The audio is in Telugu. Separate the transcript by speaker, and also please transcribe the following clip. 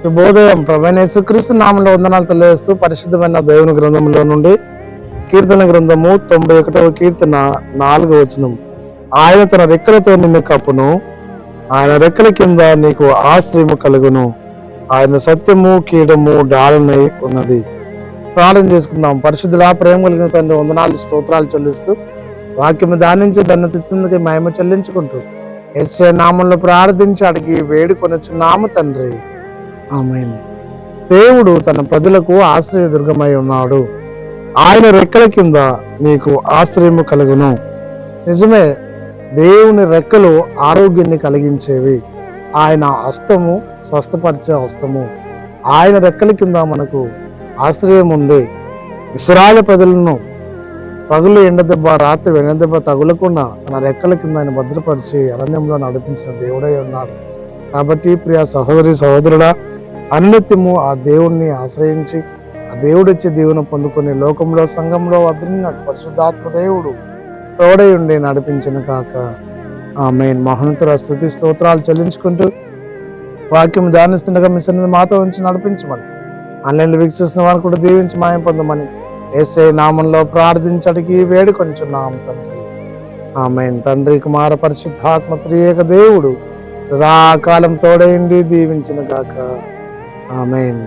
Speaker 1: శుభోదయం. ప్రభువైన యేసుక్రీస్తు నామములో వందనాలు తెలియజేస్తూ పరిశుద్ధమైన దేవుని గ్రంథంలో నుండి కీర్తన గ్రంథము 91వ కీర్తన 4వ వచనం. ఆయన తన రెక్కలతో నిన్ను కప్పును, ఆయన రెక్కల కింద నీకు ఆశ్రయము కలుగును, ఆయన సత్యము కీడము డాలనై ఉన్నది. ప్రార్థన చేసుకుందాం. పరిశుద్ధులా ప్రేమ కలిగిన తండ్రి, వందనాలు స్తోత్రాలు చెల్లిస్తూ వాక్యము ధ్యానించి ధన్యత ఇచ్చేందుకు మహిమ చెల్లించుకుంటూ యేసయ్య నామములో ప్రార్థించి అడిగి వేడుకొనుచున్నాము తండ్రి, ఆమేన్. దేవుడు తన ప్రజలకు ఆశ్రయదుర్గమై ఉన్నాడు. ఆయన రెక్కల కింద నీకు ఆశ్రయము కలుగును. నిజమే, దేవుని రెక్కలు ఆరోగ్యాన్ని కలిగించేవి. ఆయన హస్తము స్వస్థపరిచే హస్తము. ఆయన రెక్కల కింద మనకు ఆశ్రయం ఉంది. ఇశ్రాయేలు ప్రజలను పగులు ఎండదెబ్బ, రాత్రి వెన్నదెబ్బ తగులకుండా తన రెక్కల కింద ఆయన భద్రపరిచి అరణ్యంలో నడిపించిన దేవుడై ఉన్నాడు. కాబట్టి ప్రియ సహోదరి సహోదరుడా, అన్నిత్యము ఆ దేవుణ్ణి ఆశ్రయించి ఆ దేవుడిచ్చే దీవెన పొందుకొని లోకంలో సంఘంలో వదిలినట్టు పరిశుద్ధాత్మ దేవుడు తోడై ఉండి నడిపించిన కాక ఆమేన్. మహోన్నతుల స్తుతి స్తోత్రాలు చెల్లించుకుంటూ వాక్యం ధ్యానిస్తుండగా మీ సన్నిధి మాతో ఉంచి నడిపించమని, ఆన్లైన్లో వీక్షిస్తున్న వారు కూడా దీవించి మాయం పొందమని యేసయ్య నామంలో ప్రార్థించడికి వేడుకొంచున్నాం తండ్రి, ఆమేన్. తండ్రి, కుమార పరిశుద్ధాత్మ త్రియేక దేవుడు సదాకాలం తోడైండి దీవించిన గాక, ఆమేన్.